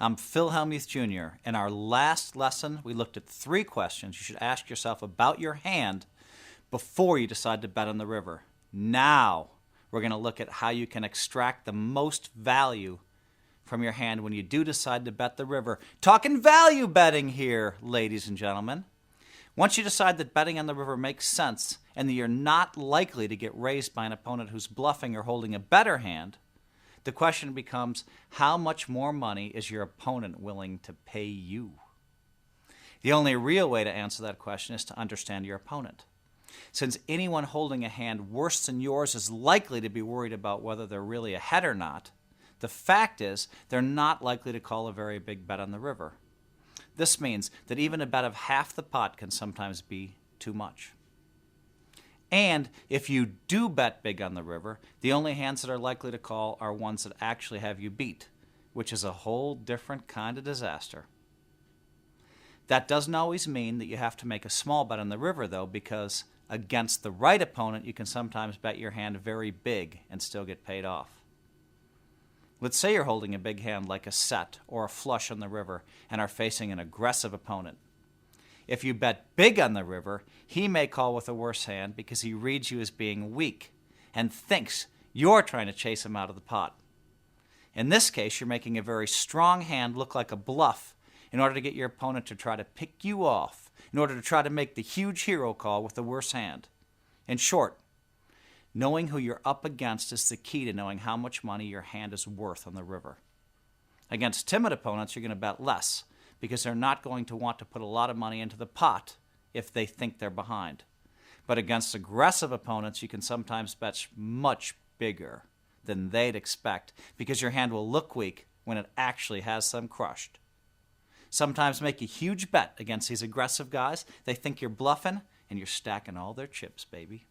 I'm Phil Hellmuth Jr. In our last lesson, we looked at 3 questions you should ask yourself about your hand before you decide to bet on the river. Now, we're going to look at how you can extract the most value from your hand when you do decide to bet the river. Talking value betting here, ladies and gentlemen. Once you decide that betting on the river makes sense and that you're not likely to get raised by an opponent who's bluffing or holding a better hand, the question becomes, how much more money is your opponent willing to pay you? The only real way to answer that question is to understand your opponent. Since anyone holding a hand worse than yours is likely to be worried about whether they're really ahead or not, the fact is they're not likely to call a very big bet on the river. This means that even a bet of half the pot can sometimes be too much. And if you do bet big on the river, the only hands that are likely to call are ones that actually have you beat, which is a whole different kind of disaster. That doesn't always mean that you have to make a small bet on the river, though, because against the right opponent, you can sometimes bet your hand very big and still get paid off. Let's say you're holding a big hand like a set or a flush on the river and are facing an aggressive opponent. If you bet big on the river, he may call with a worse hand because he reads you as being weak and thinks you're trying to chase him out of the pot. In this case, you're making a very strong hand look like a bluff in order to get your opponent to try to pick you off, in order to try to make the huge hero call with the worse hand. In short, knowing who you're up against is the key to knowing how much money your hand is worth on the river. Against timid opponents, you're going to bet less, because they're not going to want to put a lot of money into the pot if they think they're behind. But against aggressive opponents, you can sometimes bet much bigger than they'd expect because your hand will look weak when it actually has them crushed. Sometimes make a huge bet against these aggressive guys. They think you're bluffing, and you're stacking all their chips, baby.